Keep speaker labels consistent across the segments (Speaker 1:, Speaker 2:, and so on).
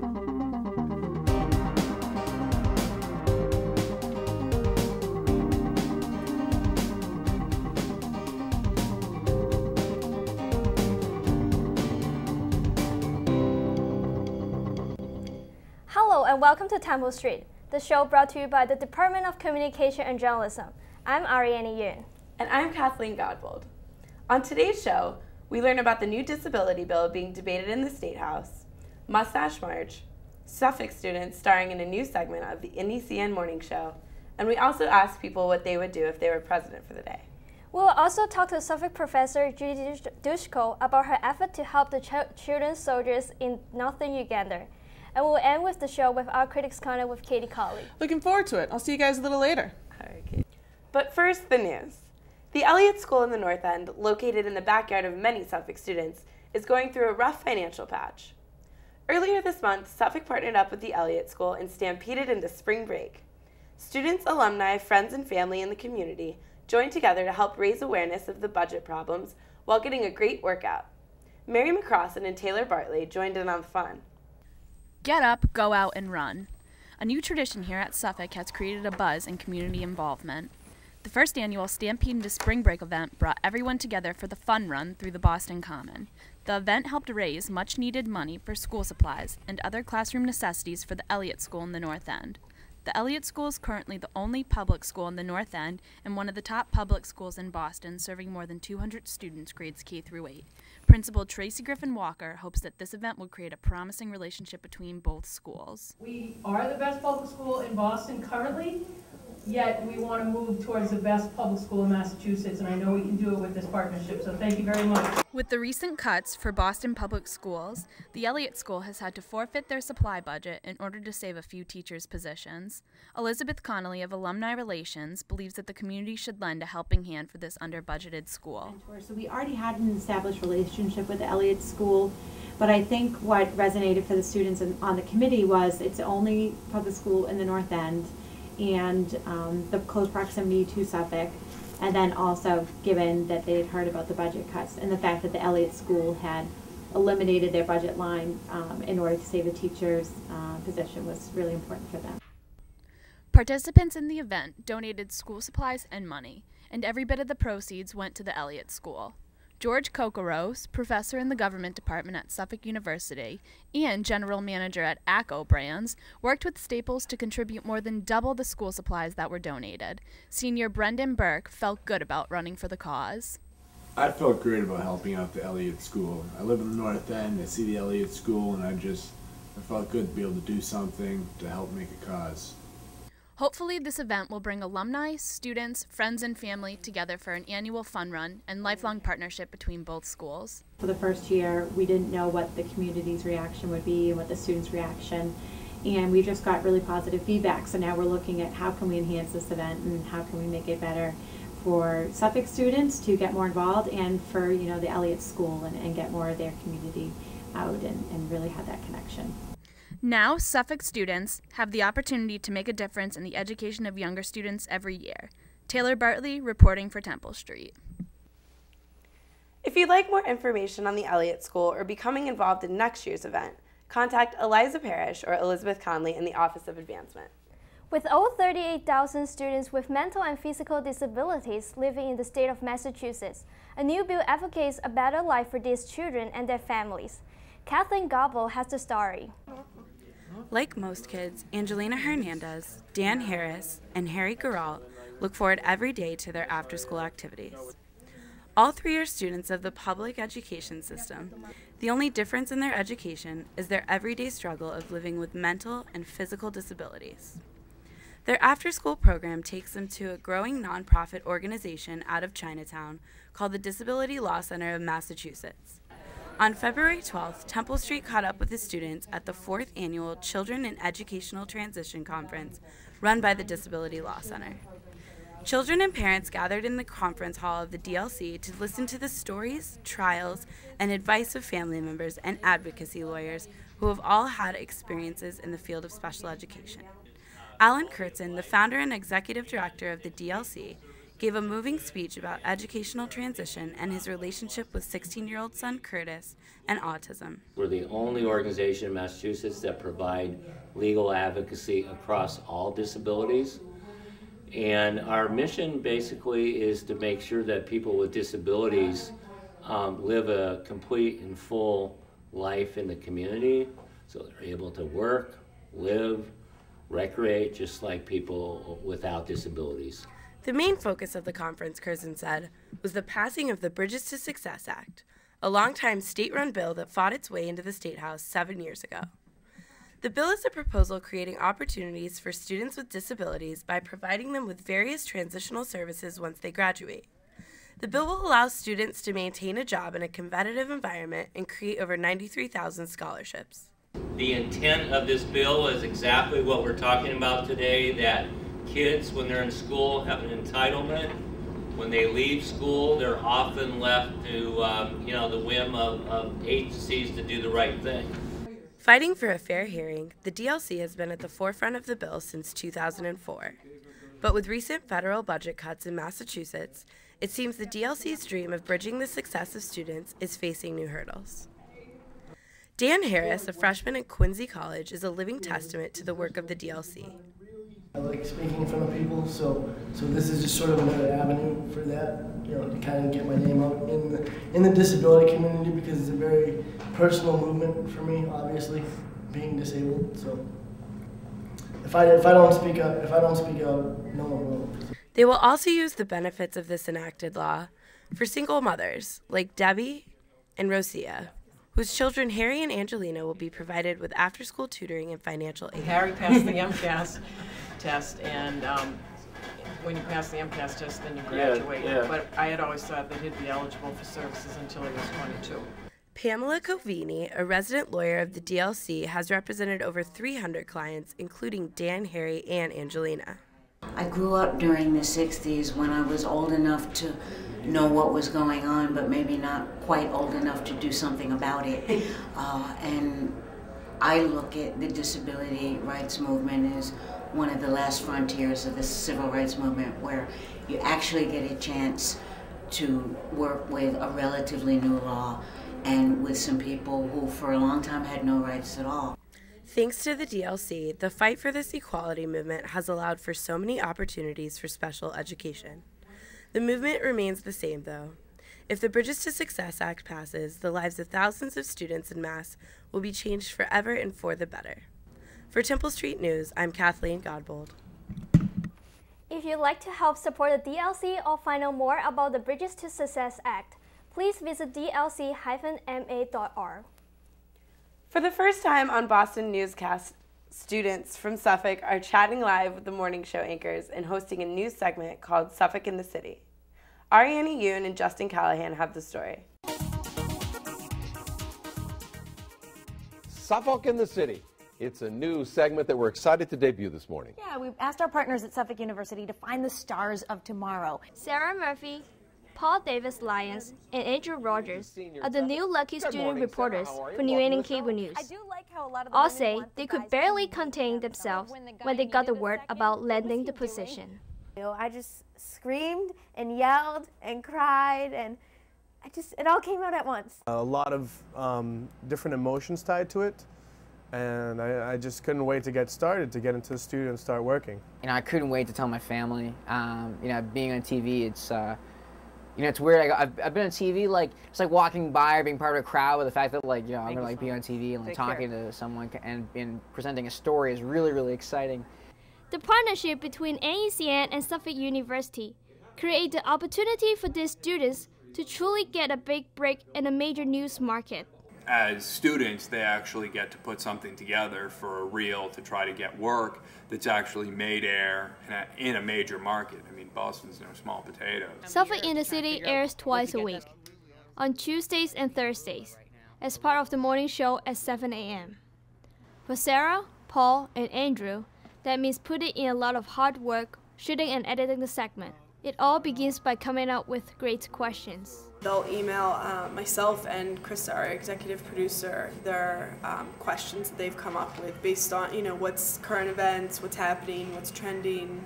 Speaker 1: Hello and welcome to Temple Street, the show brought to you by the Department of Communication and Journalism. I'm Ariane Yun.
Speaker 2: And I'm Kathleen Godbold. On today's show, we learn about the new disability bill being debated in the State House, Mustache March, Suffolk students starring in a new segment of the NECN morning show, and we also ask people what they would do if they were president for the day.
Speaker 1: We'll also talk to Suffolk professor Judy Duhku about her effort to help the children's soldiers in northern Uganda. And we'll end with the show with our Critics Corner with Katie Colley.
Speaker 3: Looking forward to it. I'll see you guys a little later.
Speaker 2: All right, Katie. But first, the news. The Elliott School in the North End, located in the backyard of many Suffolk students, is going through a rough financial patch. Earlier this month, Suffolk partnered up with the Elliott School and stampeded into spring break. Students, alumni, friends, and family in the community joined together to help raise awareness of the budget problems while getting a great workout. Mary McCrossan and Taylor Bartley joined in on the fun.
Speaker 4: Get up, go out, and run. A new tradition here at Suffolk has created a buzz in community involvement. The first annual Stampede into Spring Break event brought everyone together for the fun run through the Boston Common. The event helped raise much-needed money for school supplies and other classroom necessities for the Elliott School in the North End. The Elliott School is currently the only public school in the North End and one of the top public schools in Boston, serving more than 200 students grades K through 8. Principal Tracy Griffin Walker hopes that this event will create a promising relationship between both schools.
Speaker 5: We are the best public school in Boston currently, yet we want to move towards the best public school in Massachusetts, and I know we can do it with this partnership, so thank you very much.
Speaker 4: With the recent cuts for Boston public schools, the Elliott School has had to forfeit their supply budget in order to save a few teachers' positions. Elizabeth Connolly of Alumni Relations believes that the community should lend a helping hand for this under-budgeted school.
Speaker 6: So we already had an established relationship with the Elliott School, but I think what resonated for the students on the committee was it's the only public school in the North End, and the close proximity to Suffolk, and then also given that they had heard about the budget cuts and the fact that the Elliott School had eliminated their budget line in order to save a teacher's position was really important for them.
Speaker 4: Participants in the event donated school supplies and money, and every bit of the proceeds went to the Elliott School. George Kokoros, professor in the government department at Suffolk University and general manager at ACO Brands, worked with Staples to contribute more than double the school supplies that were donated. Senior Brendan Burke felt good about running for the cause.
Speaker 7: I felt great about helping out the Elliott School. I live in the North End, I see the Elliott School, and I felt good to be able to do something to help make a cause.
Speaker 4: Hopefully this event will bring alumni, students, friends, and family together for an annual fun run and lifelong partnership between both schools.
Speaker 6: For the first year, we didn't know what the community's reaction would be and what the students' reaction, and we just got really positive feedback. So now we're looking at how can we enhance this event and how can we make it better for Suffolk students to get more involved and for the Elliott School and get more of their community out and really have that connection.
Speaker 4: Now, Suffolk students have the opportunity to make a difference in the education of younger students every year. Taylor Bartley reporting for Temple Street.
Speaker 2: If you'd like more information on the Elliott School or becoming involved in next year's event, contact Eliza Parrish or Elizabeth Conley in the Office of Advancement.
Speaker 1: With over 38,000 students with mental and physical disabilities living in the state of Massachusetts, a new bill advocates a better life for these children and their families. Kathleen Godbold has the story.
Speaker 8: Like most kids, Angelina Hernandez, Dan Harris, and Harry Garalt look forward every day to their after-school activities. All three are students of the public education system. The only difference in their education is their everyday struggle of living with mental and physical disabilities. Their after-school program takes them to a growing nonprofit organization out of Chinatown called the Disability Law Center of Massachusetts. On February 12th, Temple Street caught up with the students at the 4th Annual Children in Educational Transition Conference run by the Disability Law Center. Children and parents gathered in the conference hall of the DLC to listen to the stories, trials, and advice of family members and advocacy lawyers who have all had experiences in the field of special education. Alan Kurtzen, the founder and executive director of the DLC, gave a moving speech about educational transition and his relationship with 16-year-old son Curtis and autism.
Speaker 9: We're the only organization in Massachusetts that provide legal advocacy across all disabilities. And our mission basically is to make sure that people with disabilities live a complete and full life in the community, so they're able to work, live, recreate, just like people without disabilities.
Speaker 8: The main focus of the conference, Curzon said, was the passing of the Bridges to Success Act, a long-time state-run bill that fought its way into the State House 7 years ago. The bill is a proposal creating opportunities for students with disabilities by providing them with various transitional services once they graduate. The bill will allow students to maintain a job in a competitive environment and create over 93,000 scholarships.
Speaker 9: The intent of this bill is exactly what we're talking about today, that kids, when they're in school, have an entitlement. When they leave school, they're often left to the whim of agencies to do the right thing.
Speaker 8: Fighting for a fair hearing, the DLC has been at the forefront of the bill since 2004. But with recent federal budget cuts in Massachusetts, it seems the DLC's dream of bridging the success of students is facing new hurdles. Dan Harris, a freshman at Quincy College, is a living testament to the work of the DLC.
Speaker 10: I like speaking in front of people, so this is just sort of another avenue for that, to kind of get my name out in the disability community, because it's a very personal movement for me, obviously, being disabled. So if I don't speak out, no one will.
Speaker 8: They will also use the benefits of this enacted law for single mothers like Debbie and Rosia, whose children Harry and Angelina will be provided with after-school tutoring and financial aid.
Speaker 11: Harry passed the MCAS test, and when you pass the MCAS test, then you graduate.
Speaker 9: Yeah.
Speaker 11: But I had always thought that he'd be eligible for services until he was 22.
Speaker 8: Pamela Covini, a resident lawyer of the DLC, has represented over 300 clients, including Dan, Harry, and Angelina.
Speaker 12: I grew up during the 60s when I was old enough to know what was going on, but maybe not quite old enough to do something about it. And I look at the disability rights movement as one of the last frontiers of the civil rights movement, where you actually get a chance to work with a relatively new law and with some people who for a long time had no rights at all.
Speaker 8: Thanks to the DLC, the fight for this equality movement has allowed for so many opportunities for special education. The movement remains the same, though. If the Bridges to Success Act passes, the lives of thousands of students in Mass will be changed forever and for the better. For Temple Street News, I'm Kathleen Godbold.
Speaker 1: If you'd like to help support the DLC or find out more about the Bridges to Success Act, please visit dlc-ma.org.
Speaker 2: For the first time on Boston Newscast, students from Suffolk are chatting live with the morning show anchors and hosting a news segment called Suffolk in the City. Ariana Yoon and Justin Callahan have the story.
Speaker 13: Suffolk in the City. It's a new segment that we're excited to debut this morning.
Speaker 14: Yeah, we've asked our partners at Suffolk University to find the stars of tomorrow.
Speaker 1: Sarah Murphy, Paul Davis-Lyons, and Andrew Rogers are the new lucky student reporters for NECN Cable News. All say they could barely contain themselves when they got the word about landing the position.
Speaker 15: I just screamed and yelled and cried, and it all came out at once.
Speaker 16: A lot of different emotions tied to it, and I just couldn't wait to get started, to get into the studio and start working.
Speaker 17: I couldn't wait to tell my family. Being on TV, it's it's weird. I've been on TV, it's like walking by or being part of a crowd, with the fact that I'm gonna be on TV and talking to someone and presenting a story is really, really exciting.
Speaker 1: The partnership between NECN and Suffolk University create the opportunity for these students to truly get a big break in a major news market.
Speaker 18: As students, they actually get to put something together for a reel to try to get work that's actually made air in a major market. I mean, Boston's no small potatoes.
Speaker 1: Suffolk in the City airs twice a week, on Tuesdays and Thursdays, as part of the morning show at 7 a.m. For Sarah, Paul, and Andrew, that means putting in a lot of hard work shooting and editing the segment. It all begins by coming up with great questions.
Speaker 19: They'll email myself and Krista, our executive producer, their questions that they've come up with based on, what's current events, what's happening, what's trending,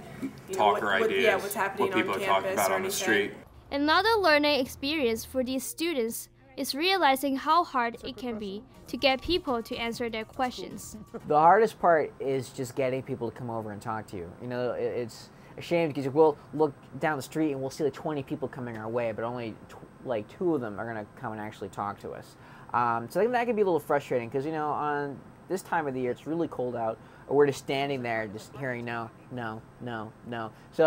Speaker 18: Talker ideas,
Speaker 19: what's happening
Speaker 18: what people
Speaker 19: on
Speaker 18: are talking
Speaker 19: campus
Speaker 18: about
Speaker 19: or
Speaker 18: on the
Speaker 19: anything.
Speaker 18: street.
Speaker 1: Another learning experience for these students is realizing how hard it can be to get people to answer their questions.
Speaker 17: The hardest part is just getting people to come over and talk to you. It's a shame because we'll look down the street and we'll see like 20 people coming our way, but only like 2 of them are going to come and actually talk to us. So I think that can be a little frustrating because, on this time of the year, it's really cold out, or we're just standing there just hearing no, no, no, no. So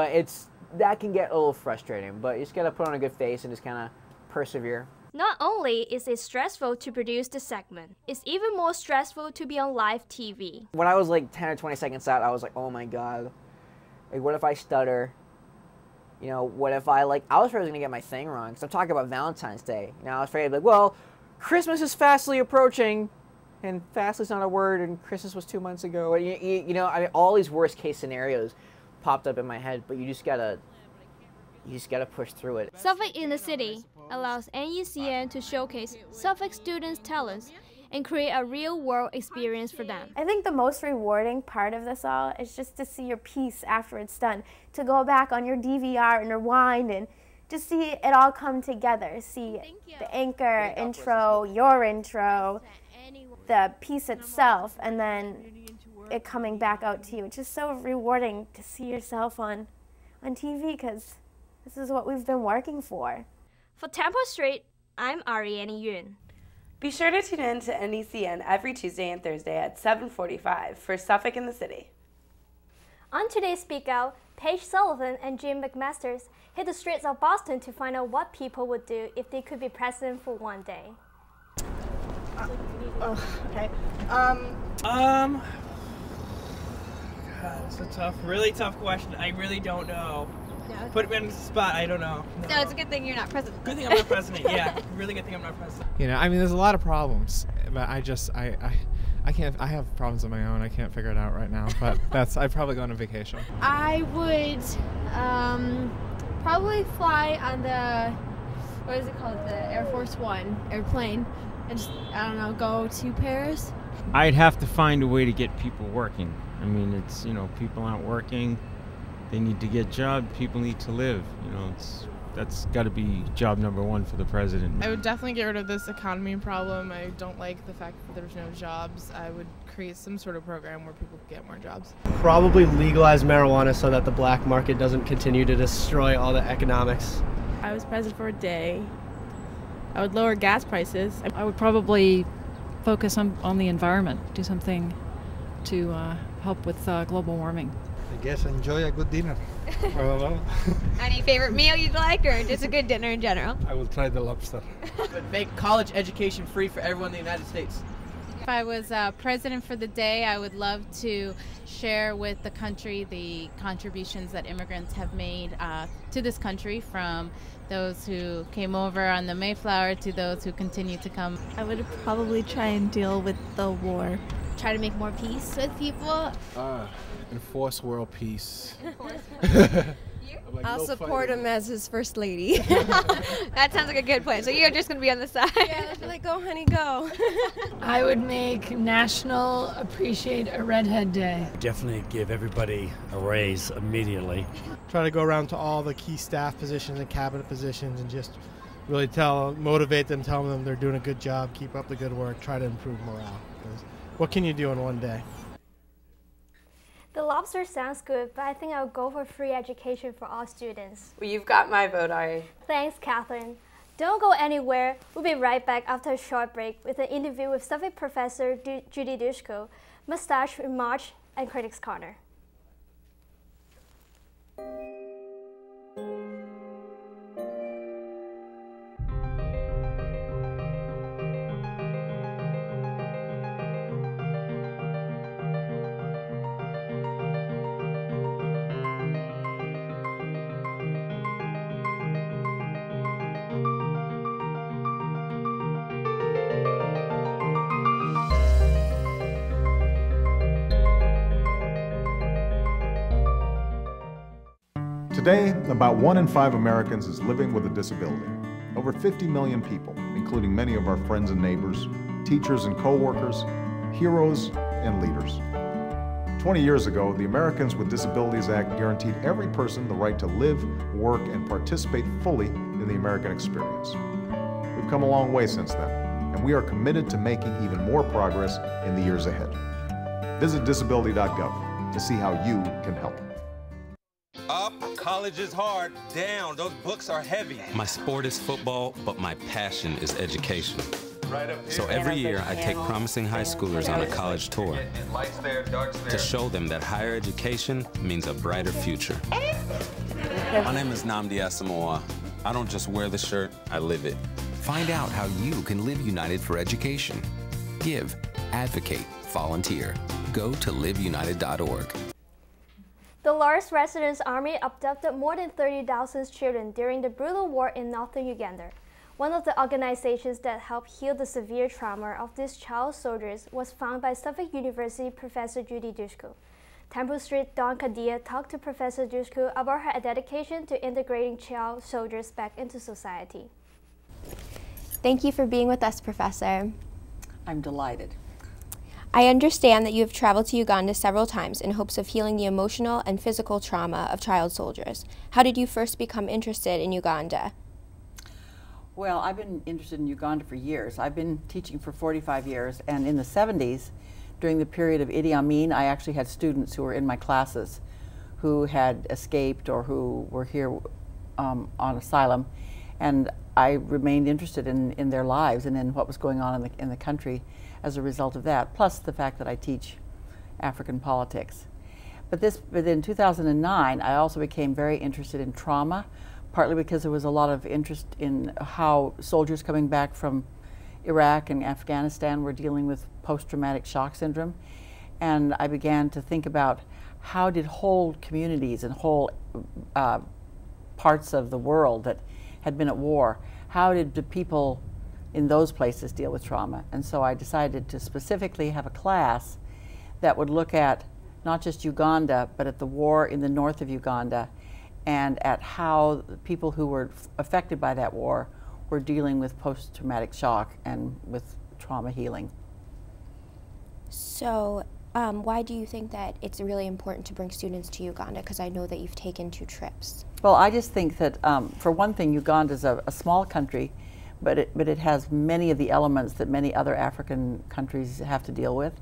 Speaker 17: that can get a little frustrating, but you just got to put on a good face and just kind of persevere.
Speaker 1: Not only is it stressful to produce the segment, it's even more stressful to be on live TV.
Speaker 17: When I was like 10 or 20 seconds out, I was like, oh my God, like what if I stutter? What if I was afraid I was gonna get my thing wrong, because I'm talking about Valentine's Day. I was afraid, well, Christmas is fastly approaching, and fastly's not a word, and Christmas was 2 months ago. And all these worst case scenarios popped up in my head, but you just gotta push through it.
Speaker 1: Suffolk in the City allows NECN to showcase Suffolk students' talents and create a real-world experience for them.
Speaker 15: I think the most rewarding part of this all is just to see your piece after it's done, to go back on your DVR and rewind and just see it all come together. See the anchor, intro, your intro, the piece itself, and then it coming back out to you. It's just so rewarding to see yourself on TV, because this is what we've been working for.
Speaker 1: For Temple Street, I'm Ariane Yun.
Speaker 2: Be sure to tune in to NECN every Tuesday and Thursday at 7:45 for Suffolk in the City.
Speaker 1: On today's Speak Out, Paige Sullivan and Jim McMasters hit the streets of Boston to find out what people would do if they could be president for one day.
Speaker 20: Okay. God, it's a really tough question. I really don't know.
Speaker 21: Yeah.
Speaker 20: Put me on the spot. I don't know.
Speaker 21: No, it's a good thing you're not president.
Speaker 20: Good thing I'm not president. Yeah, really good thing I'm not president.
Speaker 22: I mean, there's a lot of problems, but I can't. I have problems of my own. I can't figure it out right now. But I'd probably go on a vacation.
Speaker 21: I would probably fly on the, what is it called, the Air Force One airplane, and just, I don't know, go to Paris.
Speaker 23: I'd have to find a way to get people working. I mean, it's, people aren't working. They need to get jobs. People need to live. That's got to be job number one for the president.
Speaker 24: I would definitely get rid of this economy problem. I don't like the fact that there's no jobs. I would create some sort of program where people get more jobs.
Speaker 25: Probably legalize marijuana so that the black market doesn't continue to destroy all the economics.
Speaker 26: I was president for a day. I would lower gas prices. I would probably focus on the environment, do something to help with global warming.
Speaker 27: I guess enjoy a good dinner.
Speaker 21: Any favorite meal you'd like, or just a good dinner in general?
Speaker 27: I will try the lobster.
Speaker 20: Make college education free for everyone in the United States.
Speaker 28: If I was president for the day, I would love to share with the country the contributions that immigrants have made to this country, from those who came over on the Mayflower to those who continue to come.
Speaker 29: I would probably try and deal with the war.
Speaker 21: Try to make more peace with people.
Speaker 27: Enforce world peace.
Speaker 29: I'll support him as his first lady.
Speaker 21: That sounds like a good plan. So you're just going to be on the side.
Speaker 29: Yeah, like, go honey, go.
Speaker 30: I would make National Appreciate a Redhead Day.
Speaker 31: Definitely give everybody a raise immediately.
Speaker 25: Try to go around to all the key staff positions and cabinet positions and just really motivate them, tell them they're doing a good job, keep up the good work, try to improve morale. Because what can you do in one day?
Speaker 1: The lobster sounds good, but I think I'll go for free education for all students.
Speaker 2: Well, you've got my vote, Ari.
Speaker 1: Thanks, Catherine. Don't go anywhere. We'll be right back after a short break with an interview with Suffolk professor Judy Duhku, Mustache March, and Critics Corner.
Speaker 32: Today, about 1 in 5 Americans is living with a disability.
Speaker 3: Over 50 million people, including many of our friends and neighbors, teachers and co-workers, heroes and leaders. 20 years ago, the Americans with Disabilities Act guaranteed every person the right to live, work, and participate fully in the American experience. We've come a long way since then, and we are committed to making even more progress in the years ahead. Visit disability.gov to see how you can help.
Speaker 4: Up, college is hard. Down, those books are heavy.
Speaker 5: My sport is football, but my passion is education. So every year, I take promising high schoolers on a college tour to show them that higher education means a brighter future. My name is Nnamdi Asamoah. I don't just wear the shirt, I live it.
Speaker 6: Find out how you can live united for education. Give, advocate, volunteer. Go to liveunited.org.
Speaker 1: The Lord's Resistance Army abducted more than 30,000 children during the brutal war in northern Uganda. One of the organizations that helped heal the severe trauma of these child soldiers was founded by Suffolk University Professor Judy Duhku. Temple Street Dawn Kadia talked to Professor Duhku about her dedication to integrating child soldiers back into society.
Speaker 15: Thank you for being with us, Professor.
Speaker 7: I'm delighted.
Speaker 15: I understand that you have traveled to Uganda several times in hopes of healing the emotional and physical trauma of child soldiers. How did you first become interested in Uganda?
Speaker 7: Well, I've been interested in Uganda for years. I've been teaching for 45 years, and in the 70s, during the period of Idi Amin, I actually had students who were in my classes who had escaped or who were here on asylum, and I remained interested in their lives and in what was going on in the country as a result of that, plus the fact that I teach African politics. But in 2009, I also became very interested in trauma, partly because there was a lot of interest in how soldiers coming back from Iraq and Afghanistan were dealing with post-traumatic shock syndrome. And I began to think about how did whole communities and whole parts of the world that had been at war, how did the people in those places deal with trauma? And so I decided to specifically have a class that would look at not just Uganda, but at the war in the north of Uganda, and at how people who were affected by that war were dealing with post-traumatic shock and with trauma healing.
Speaker 15: So why do you think that it's really important to bring students to Uganda? Because I know that you've taken 2 trips.
Speaker 7: Well, I just think that, for one thing, Uganda is a small country, but it has many of the elements that many other African countries have to deal with.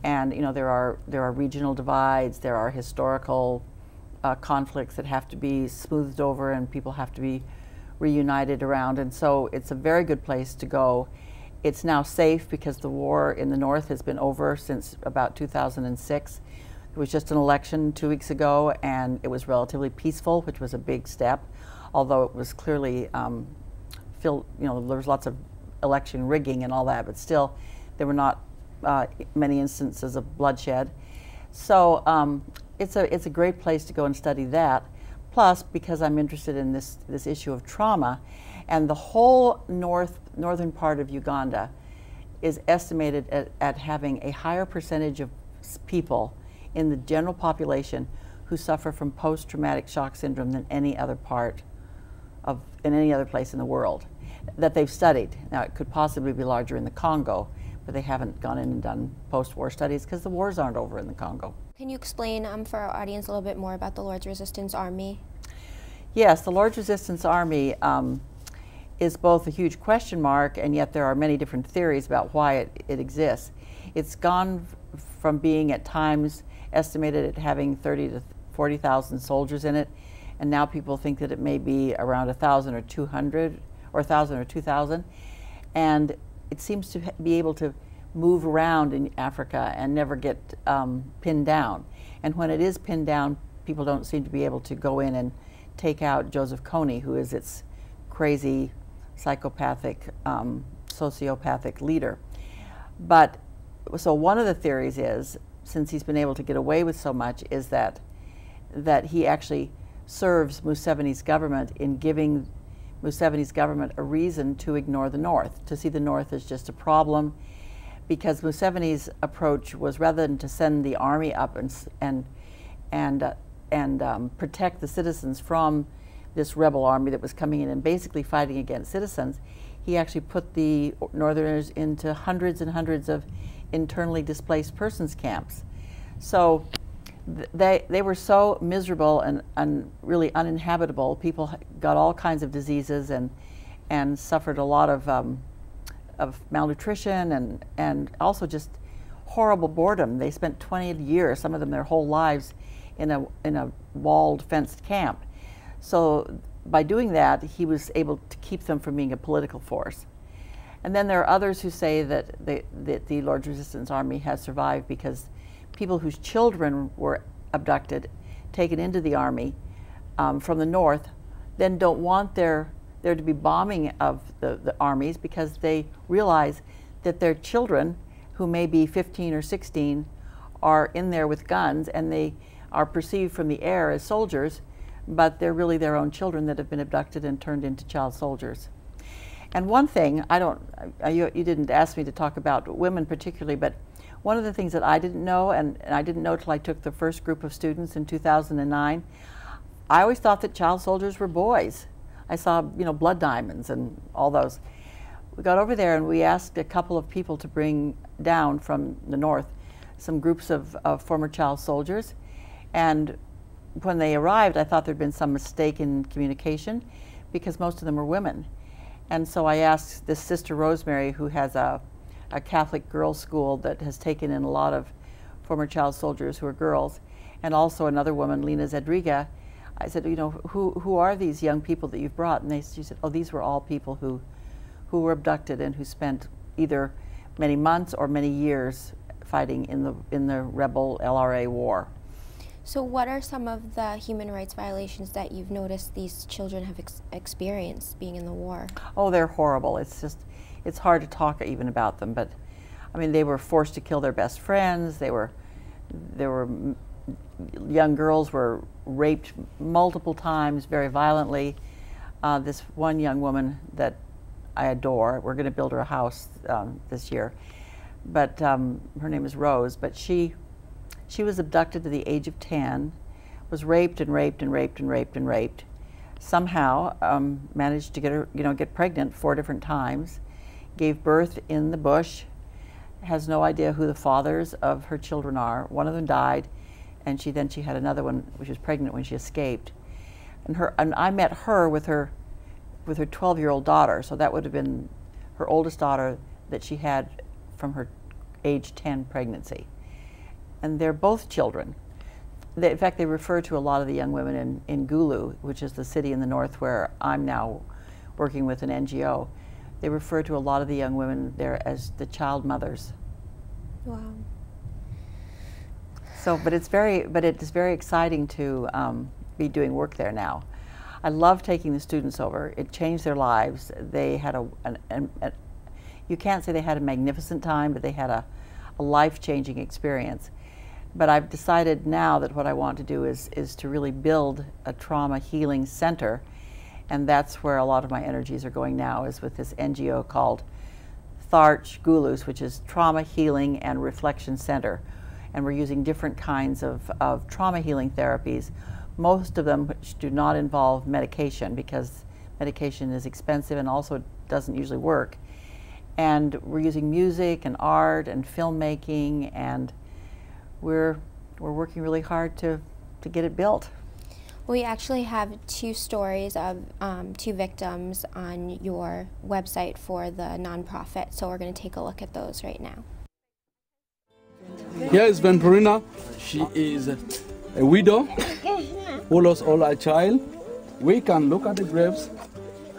Speaker 7: And you know, there are regional divides, there are historical conflicts that have to be smoothed over and people have to be reunited around, and so it's a very good place to go. It's now safe because the war in the north has been over since about 2006. There was just an election 2 weeks ago and it was relatively peaceful, which was a big step, although it was clearly there was lots of election rigging and all that, but still there were not many instances of bloodshed. So it's a great place to go and study that. Plus, because I'm interested in this issue of trauma, and the whole northern part of Uganda is estimated at having a higher percentage of people in the general population who suffer from post-traumatic shock syndrome than any other place in the world that they've studied. Now, it could possibly be larger in the Congo, but they haven't gone in and done post-war studies because the wars aren't over in the Congo.
Speaker 15: Can you explain for our audience a little bit more about the Lord's Resistance Army?
Speaker 7: Yes, the Lord's Resistance Army is both a huge question mark, and yet there are many different theories about why it exists. It's gone from being at times estimated at having 30,000 to 40,000 soldiers in it, and now people think that it may be around 1,000 or 200, or 1,000 or 2,000, and it seems to be able to move around in Africa and never get pinned down. And when it is pinned down, people don't seem to be able to go in and take out Joseph Kony, who is its crazy, psychopathic, sociopathic leader. But so one of the theories is, since he's been able to get away with so much, is that he actually serves Museveni's government in giving Museveni's government a reason to ignore the North, to see the North as just a problem, because Museveni's approach was, rather than to send the army up and protect the citizens from this rebel army that was coming in and basically fighting against citizens, he actually put the Northerners into hundreds and hundreds of internally displaced persons camps. So they were so miserable and really uninhabitable. People got all kinds of diseases and suffered a lot of malnutrition and also just horrible boredom. They spent 20 years, some of them their whole lives, in a walled, fenced camp. So by doing that, he was able to keep them from being a political force. And then there are others who say that the Lord's Resistance Army has survived because people whose children were abducted, taken into the army from the north, then don't want there to be bombing of the armies because they realize that their children, who may be 15 or 16, are in there with guns, and they are perceived from the air as soldiers, but they're really their own children that have been abducted and turned into child soldiers. And one thing, you didn't ask me to talk about women particularly, but one of the things that I didn't know, and I didn't know till I took the first group of students in 2009, I always thought that child soldiers were boys. I saw, blood diamonds and all those. We got over there and we asked a couple of people to bring down from the north some groups of former child soldiers. And when they arrived, I thought there'd been some mistake in communication because most of them were women. And so I asked this Sister Rosemary, who has a Catholic girls' school that has taken in a lot of former child soldiers who are girls, and also another woman, Lena Zedriga. I said, who are these young people that you've brought? And she said, oh, these were all people who were abducted and who spent either many months or many years fighting in the rebel LRA war.
Speaker 8: So what are some of the human rights violations that you've noticed these children have experienced being in the war?
Speaker 7: Oh, they're horrible. It's hard to talk even about them, but I mean, they were forced to kill their best friends. There were young girls were raped multiple times, very violently. This one young woman that I adore, we're going to build her a house this year, but her name is Rose, but she was abducted at the age of 10, was raped and raped and raped and raped and raped. Somehow managed to get her, get pregnant 4 different times, gave birth in the bush, has no idea who the fathers of her children are. One of them died, and she had another one, which was pregnant when she escaped. And I met her with her 12-year-old daughter, so that would have been her oldest daughter that she had from her age 10 pregnancy. And they're both children. In fact, they refer to a lot of the young women in Gulu, which is the city in the north where I'm now working with an NGO. They refer to a lot of the young women there as the child mothers.
Speaker 8: Wow.
Speaker 7: So, but it is very exciting to be doing work there now. I love taking the students over. It changed their lives. They had you can't say they had a magnificent time, but they had a life-changing experience. But I've decided now that what I want to do is to really build a trauma healing center, and that's where a lot of my energies are going now, is with this NGO called Tharch Gulus, which is Trauma Healing and Reflection Center. And we're using different kinds of trauma healing therapies, most of them which do not involve medication, because medication is expensive and also doesn't usually work. And we're using music and art and filmmaking, and we're working really hard to get it built.
Speaker 8: We actually have 2 stories of 2 victims on your website for the nonprofit, so we're going to take a look at those right now.
Speaker 9: Here is Venturina. She is a widow who lost all her child. We can look at the graves.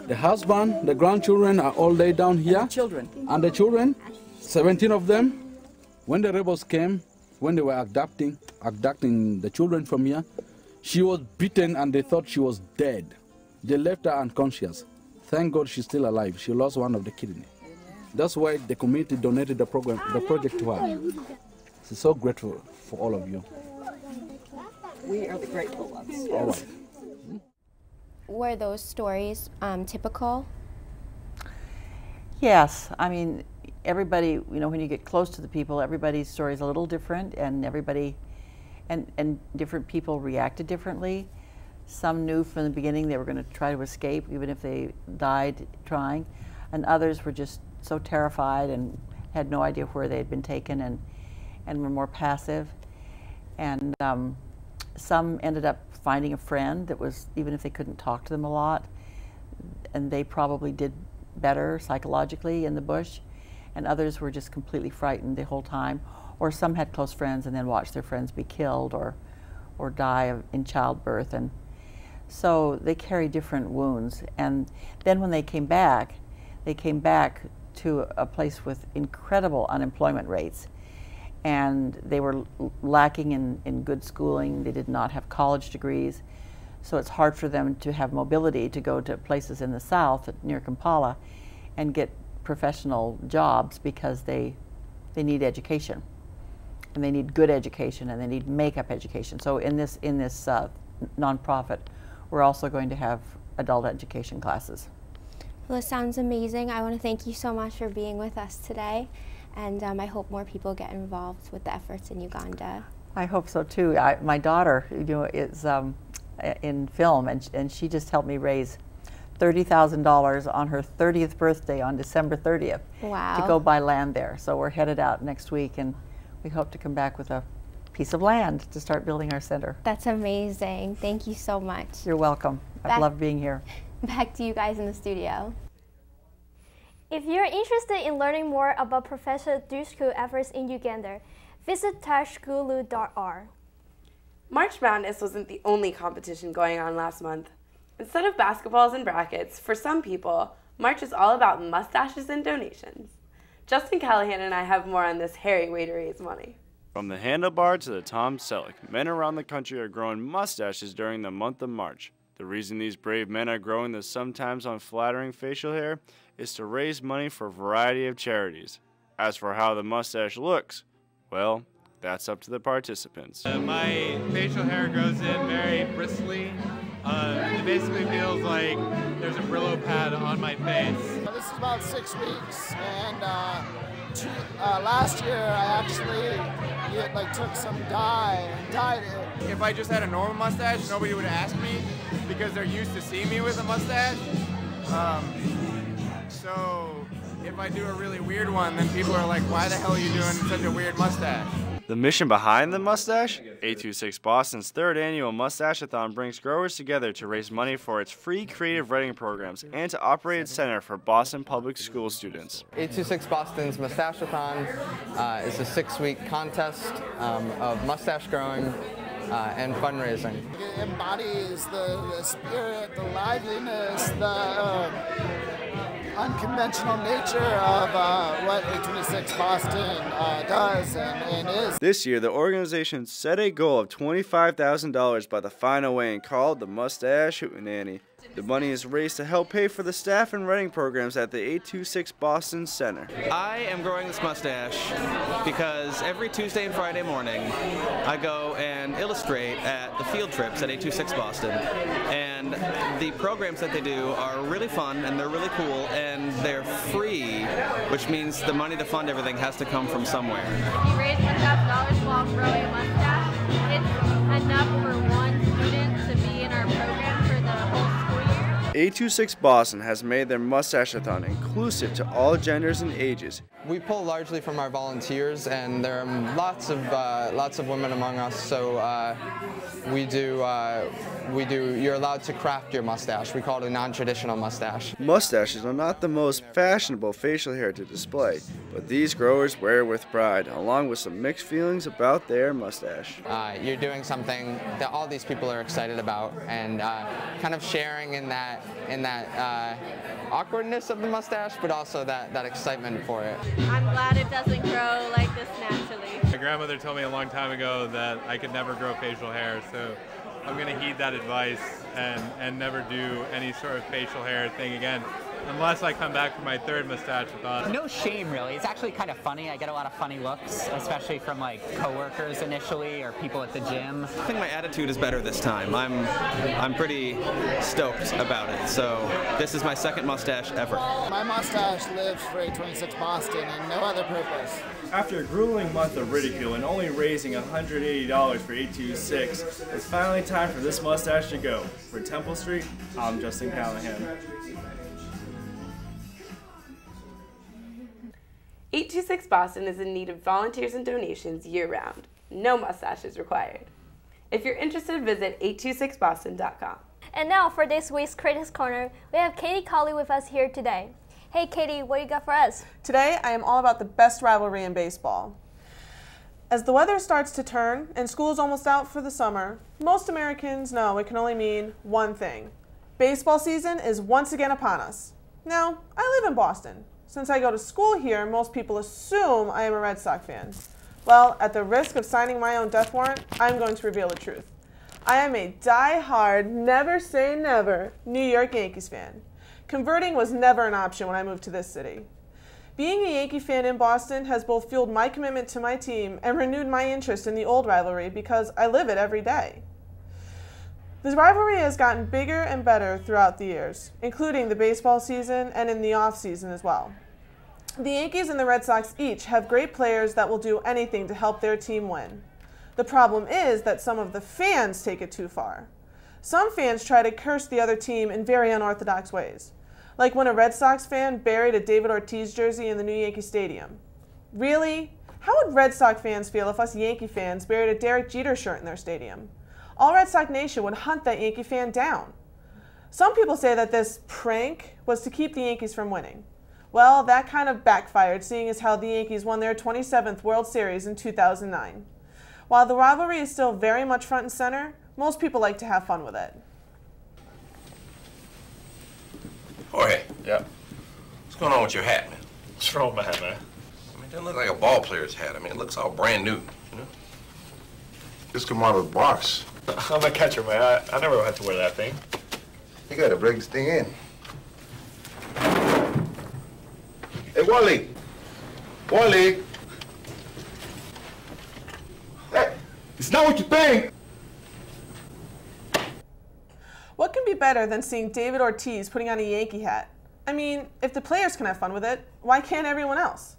Speaker 9: The husband, the grandchildren are all laid down here.
Speaker 7: And the children.
Speaker 9: And the children, 17 of them. When the rebels came, when they were abducting the children from here, she was beaten and they thought she was dead. They left her unconscious. Thank God she's still alive. She lost one of the kidneys. That's why the community donated the project to her. She's so grateful for all of you.
Speaker 7: We are the grateful ones.
Speaker 9: All right.
Speaker 8: Were those stories typical?
Speaker 7: Yes, I mean, everybody, when you get close to the people, everybody's story is a little different, and different people reacted differently. Some knew from the beginning they were going to try to escape, even if they died trying, and others were just so terrified and had no idea where they had been taken and were more passive. And some ended up finding a friend that was, even if they couldn't talk to them a lot, and they probably did better psychologically in the bush, and others were just completely frightened the whole time. Or some had close friends and then watched their friends be killed or die in childbirth. And so they carry different wounds. And then when they came back to a place with incredible unemployment rates. And they were lacking in good schooling. They did not have college degrees. So it's hard for them to have mobility to go to places in the south near Kampala and get professional jobs because they need education. And they need good education, and they need makeup education. So in this nonprofit, we're also going to have adult education classes.
Speaker 8: Well, it sounds amazing. I want to thank you so much for being with us today, and I hope more people get involved with the efforts in Uganda.
Speaker 7: I hope so too. My daughter, is in film, and she just helped me raise $30,000 on her 30th birthday on December 30th.
Speaker 8: Wow.
Speaker 7: To go buy land there. So we're headed out next week, and we hope to come back with a piece of land to start building our center.
Speaker 8: That's amazing. Thank you so much.
Speaker 7: You're welcome. I love being here.
Speaker 8: Back to you guys in the studio.
Speaker 1: If you're interested in learning more about Professor Duhku's efforts in Uganda, visit tashgulu.org.
Speaker 2: March Madness wasn't the only competition going on last month. Instead of basketballs and brackets, for some people, March is all about mustaches and donations. Justin Callahan and I have more on this hairy way to raise money.
Speaker 10: From the handlebar to the Tom Selleck, men around the country are growing mustaches during the month of March. The reason these brave men are growing the sometimes unflattering facial hair is to raise money for a variety of charities. As for how the mustache looks, well, that's up to the participants.
Speaker 11: My facial hair grows in very bristly. It basically feels like there's a Brillo pad on my face.
Speaker 12: This is about 6 weeks, and last year I actually took some dye and dyed it.
Speaker 11: If I just had a normal mustache, nobody would ask me because they're used to seeing me with a mustache. So if I do a really weird one, then people are like, why the hell are you doing such a weird mustache?
Speaker 10: The mission behind the mustache? 826 Boston's third annual Mustache-a-thon brings growers together to raise money for its free creative writing programs and to operate its center for Boston public school students.
Speaker 13: 826 Boston's Mustache-a-thon is a 6-week contest of mustache growing and fundraising.
Speaker 12: It embodies the spirit, the liveliness, the unconventional nature of what 826 Boston does and is.
Speaker 10: This year, the organization set a goal of $25,000 by the final weighing called the Mustache Hootenanny. The money is raised to help pay for the staff and writing programs at the 826 Boston Center.
Speaker 14: I am growing this mustache because every Tuesday and Friday morning I go and illustrate at the field trips at 826 Boston. And the programs that they do are really fun and they're really cool and they're free, which means the money to fund everything has to come from somewhere.
Speaker 16: You raise $1,000 while growing a mustache. It's enough for one student to be in our program for the whole school year.
Speaker 10: 826 Boston has made their Mustache-a-thon inclusive to all genders and ages.
Speaker 13: We pull largely from our volunteers, and there are lots of women among us. So you're allowed to craft your mustache. We call it a non-traditional mustache.
Speaker 10: Mustaches are not the most fashionable facial hair to display, but these growers wear with pride, along with some mixed feelings about their mustache.
Speaker 13: You're doing something that all these people are excited about, and kind of sharing in that awkwardness of the mustache, but also that excitement for it.
Speaker 16: I'm glad it doesn't grow like this naturally.
Speaker 11: My grandmother told me a long time ago that I could never grow facial hair, so I'm going to heed that advice and never do any sort of facial hair thing again. unless I come back for my third mustache with Austin.
Speaker 17: No shame, really. It's actually kind of funny. I get a lot of funny looks, especially from like coworkers initially or people at the gym.
Speaker 14: I think my attitude is better this time. I'm pretty stoked about it. So this is my second mustache ever.
Speaker 12: My mustache lives for 826 Boston and no other purpose.
Speaker 18: After a grueling month of ridicule and only raising $180 for 826, it's finally time for this mustache to go. For Temple Street, I'm Justin Callahan.
Speaker 2: 826 Boston is in need of volunteers and donations year-round. No mustaches required. If you're interested, visit 826boston.com.
Speaker 1: And now for this week's Critics Corner, we have Katie Colley with us here today. Hey Katie, what do you got for us?
Speaker 19: Today, I am all about the best rivalry in baseball. As the weather starts to turn and school is almost out for the summer, most Americans know it can only mean one thing. Baseball season is once again upon us. Now, I live in Boston. Since I go to school here, most people assume I am a Red Sox fan. Well, at the risk of signing my own death warrant, I'm going to reveal the truth. I am a die-hard, never say never New York Yankees fan. Converting was never an option when I moved to this city. Being a Yankee fan in Boston has both fueled my commitment to my team and renewed my interest in the old rivalry because I live it every day. This rivalry has gotten bigger and better throughout the years, including the baseball season and in the off-season as well. The Yankees and the Red Sox each have great players that will do anything to help their team win. The problem is that some of the fans take it too far. Some fans try to curse the other team in very unorthodox ways, like when a Red Sox fan buried a David Ortiz jersey in the new Yankee Stadium. Really? How would Red Sox fans feel if us Yankee fans buried a Derek Jeter shirt in their stadium? All Red Sox Nation would hunt that Yankee fan down. Some people say that this prank was to keep the Yankees from winning. Well, that kind of backfired, seeing as how the Yankees won their 27th World Series in 2009. While the rivalry is still very much front and center, most people like to have fun with it.
Speaker 20: Jorge.
Speaker 21: Yeah.
Speaker 20: What's going on with your hat, man?
Speaker 21: What's wrong with my hat, man?
Speaker 20: I mean, it doesn't look like a ball player's hat. I mean, it looks all brand new, you know?
Speaker 21: This come out of the box. I'm a catcher, man. I never had to wear that thing. You gotta break this thing in. Hey, Wally. Wally. Hey, it's not what you think.
Speaker 19: What can be better than seeing David Ortiz putting on a Yankee hat? I mean, if the players can have fun with it, why can't everyone else?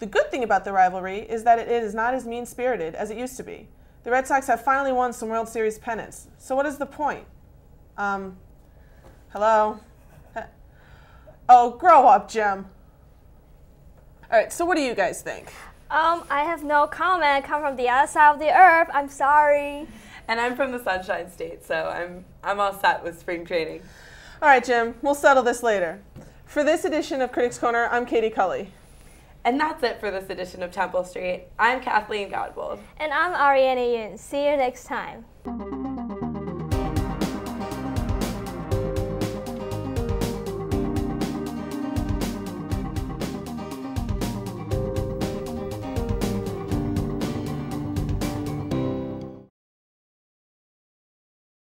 Speaker 19: The good thing about the rivalry is that it is not as mean-spirited as it used to be. The Red Sox have finally won some World Series pennants, so what is the point? Hello? Oh, grow up, Jim. All right, so what do you guys think?
Speaker 1: I have no comment. I come from the other side of the earth. I'm sorry.
Speaker 2: And I'm from the Sunshine State, so I'm all set with spring training.
Speaker 19: All right, Jim, we'll settle this later. For this edition of Critics Corner, I'm Katie Colley.
Speaker 2: And that's it for this edition of Temple Street. I'm Kathleen Godbold.
Speaker 1: And I'm Ariana Yun. See you next time.